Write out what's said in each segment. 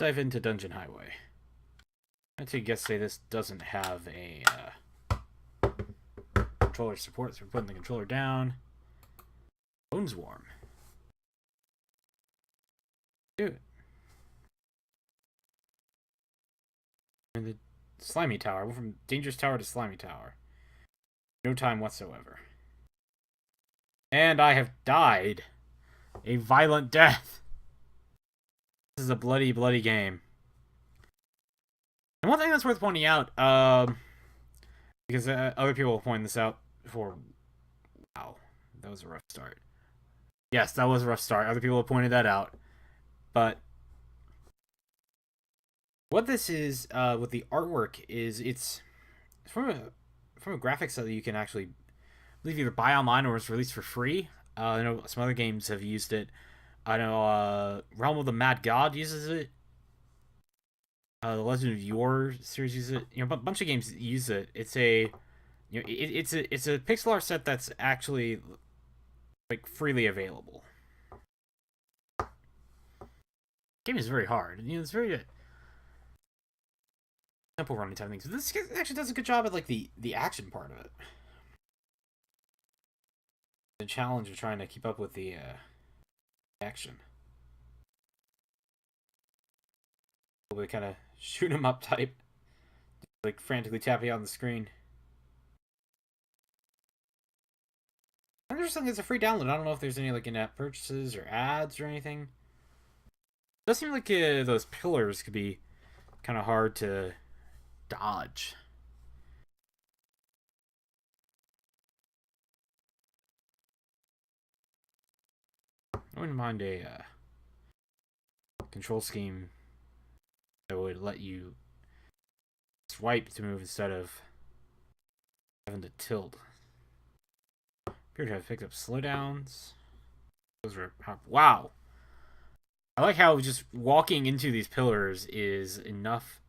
dive into Dungeon Highway. I take a guess say this doesn't have a controller support, so we're putting the controller down. Bones warm. Dude. And the Slimy Tower. I went from Dangerous Tower to Slimy Tower. No time whatsoever. And I have died. A violent death. This is a bloody, bloody game. And one thing that's worth pointing out, because other people will point this out before. Wow, that was a rough start. Yes, that was a rough start. Other people have pointed that out. But what this is, with the artwork, is it's from a graphics that you can actually, I believe, either buy online or it's released for free. I know some other games have used it. I know Realm of the Mad God uses it. The Legend of Yore series uses it. You know, a bunch of games use it. It's a, it's a pixel art set that's actually like freely available. Game is very hard. It's very tempo running type things. This actually does a good job at like the action part of it. The challenge of trying to keep up with the action. A little bit kind of shoot 'em up type, like frantically tapping on the screen. Interesting, it's a free download. I don't know if there's any like in-app purchases or ads or anything. It does seem like those pillars could be kind of hard to dodge. I wouldn't mind a control scheme that would let you swipe to move instead of having to tilt. Appear to have picked up slowdowns. Those are wow. I like how just walking into these pillars is enough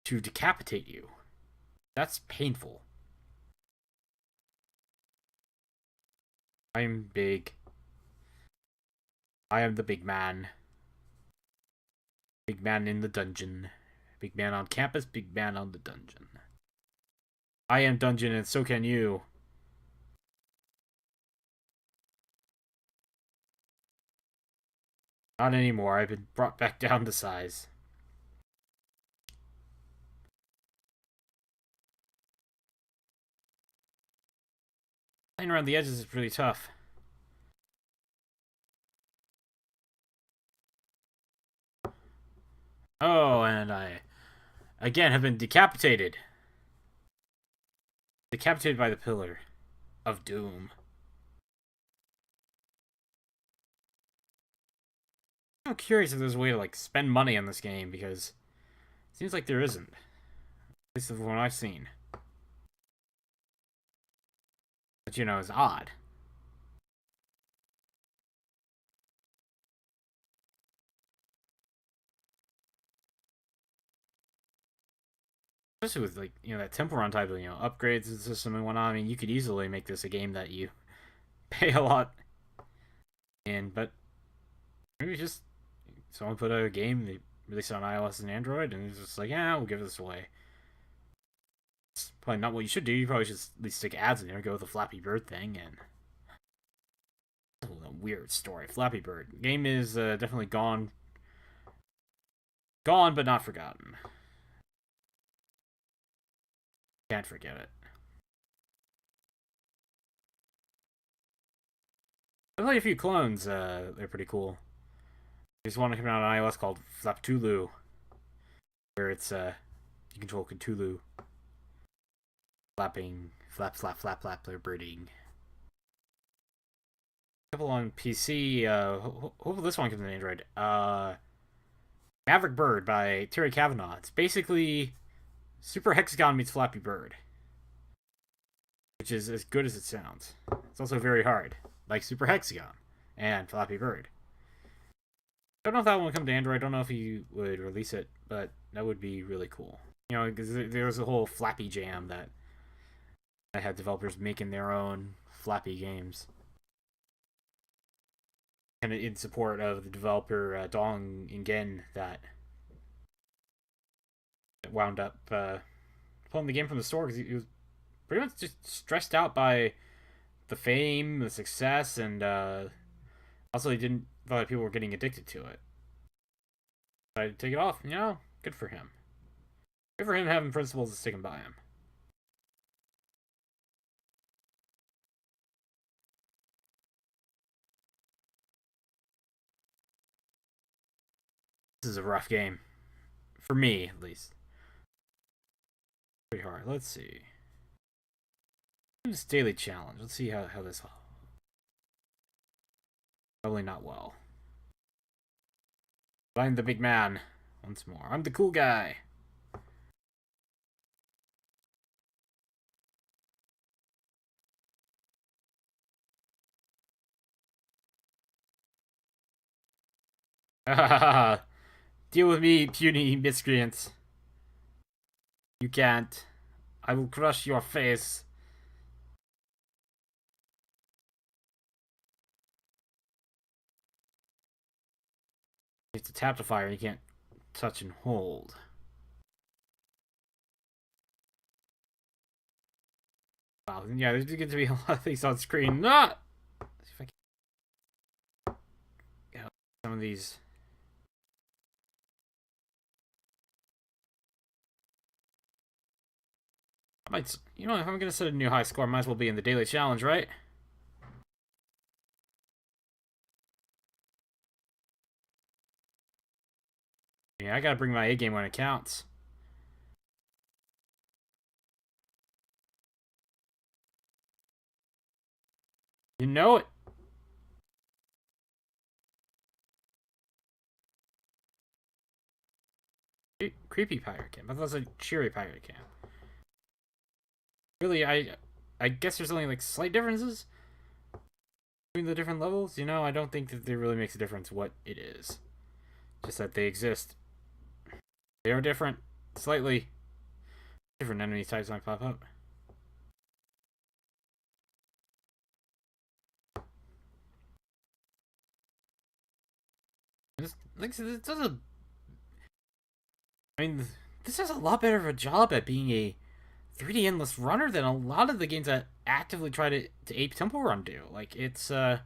to decapitate you. That's painful. I'm big. I am the big man. Big man in the dungeon. Big man on campus, big man on the dungeon. I am dungeon and so can you. Not anymore. I've been brought back down to size. Playing around the edges is pretty tough. Oh, and I again have been decapitated. Decapitated by the pillar of doom. I'm curious if there's a way to like spend money on this game because it seems like there isn't. At least the one I've seen. But it's odd. Especially with like that temple run type of upgrades to the system and whatnot. I mean, you could easily make this a game that you pay a lot in, but maybe just someone put out a game they released it on iOS and Android, and it's just like, yeah, we'll give this away. It's probably not what you should do. You probably should at least stick ads in there, go with the Flappy Bird thing, and a weird story. Flappy Bird game is definitely gone but not forgotten. Can't forget it. I played a few clones. They're pretty cool. There's one coming out on iOS called Flaptulu, where it's you control Cthulhu flapping, flap, flap, flap, flap, they're birding. A couple on PC. Hopefully this one comes on Android. Maverick Bird by Terry Kavanagh. It's basically Super Hexagon meets Flappy Bird, which is as good as it sounds. It's also very hard, like Super Hexagon and Flappy Bird. Don't know if that one would come to Android. Don't know if he would release it, but that would be really cool. Because there was a whole Flappy Jam that had developers making their own Flappy games. kind of in support of the developer Dong Ingen that wound up pulling the game from the store because he was pretty much just stressed out by the fame, the success, and also he didn't feel like people were getting addicted to it. So I take it off. Good for him. Good for him having principles and sticking by him. This is a rough game. For me, at least. Pretty hard. Let's see. This daily challenge. Let's see how this. Probably not well. But I'm the big man. Once more. I'm the cool guy. Deal with me, puny miscreants. You can't. I will crush your face. You have to tap the fire, you can't touch and hold. Wow, yeah, there's going to be a lot of things on screen. Not. See if I can get some of these. I might, if I'm gonna set a new high score, I might as well be in the daily challenge, right? Yeah, I gotta bring my A game when it counts. You know it. Creepy pirate camp. I thought it was a cheery pirate camp. Really, I guess there's only like slight differences between the different levels. I don't think that it really makes a difference what it is. Just that they exist. They are different, slightly different enemy types might pop up. This does a. I mean, this does a lot better of a job at being a 3D endless runner than a lot of the games that actively try to ape Temple Run do. Like it's it's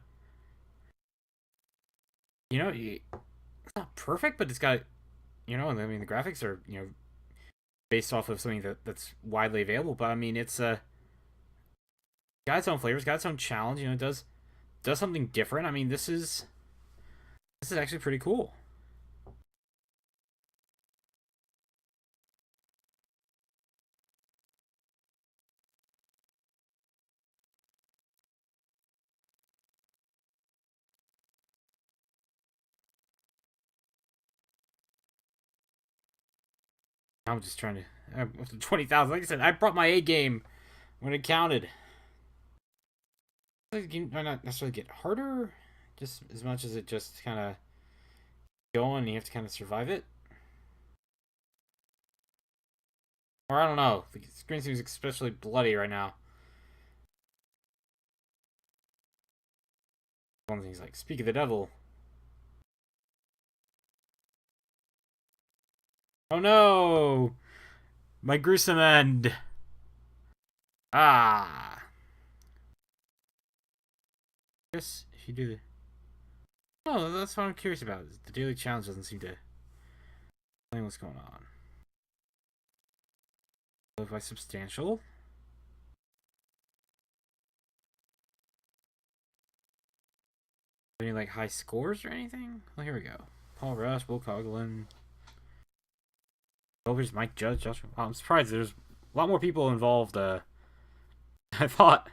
not perfect, but it's got I mean the graphics are based off of something that's widely available. But I mean it's got its own flavors, got its own challenge. It does something different. I mean this is actually pretty cool. I'm just trying to up to 20,000. Like I said, I brought my A game when it counted. The game might not necessarily get harder, just as much as it just kind of going. And you have to kind of survive it. Or I don't know. The screen seems especially bloody right now. One thing's like, speak of the devil. Oh no! My gruesome end. Ah. I guess if you do the. Oh, that's what I'm curious about. The daily challenge doesn't seem to explain what's going on. Live by substantial. Any like high scores or anything? Well, here we go. Paul Rush, Will Coughlin. Developers Mike Judge, Joshua. Oh, I'm surprised there's a lot more people involved. I thought.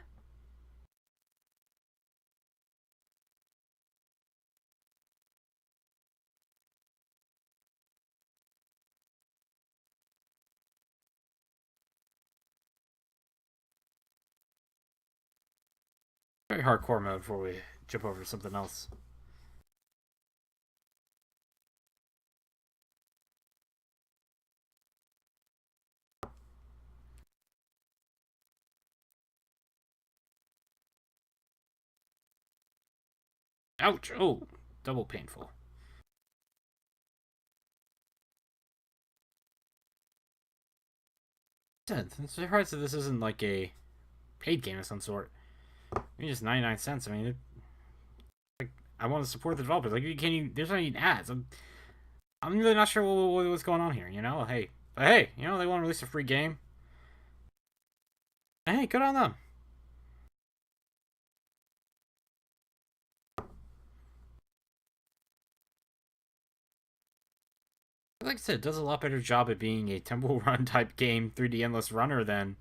Very hardcore mode before we jump over to something else. Ouch! Oh, double painful. I'm surprised that this isn't like a paid game of some sort. I mean, just 99 cents. I mean, like, I want to support the developers. Like, you can't even, there's not even ads. I'm really not sure what's going on here, you know? Hey, but hey, you know, they want to release a free game. Hey, good on them. Like I said, it does a lot better job at being a Temple Run type game, 3D Endless Runner, than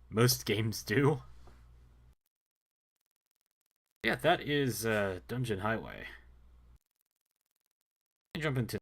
most games do. Yeah, that is Dungeon Highway. Jump into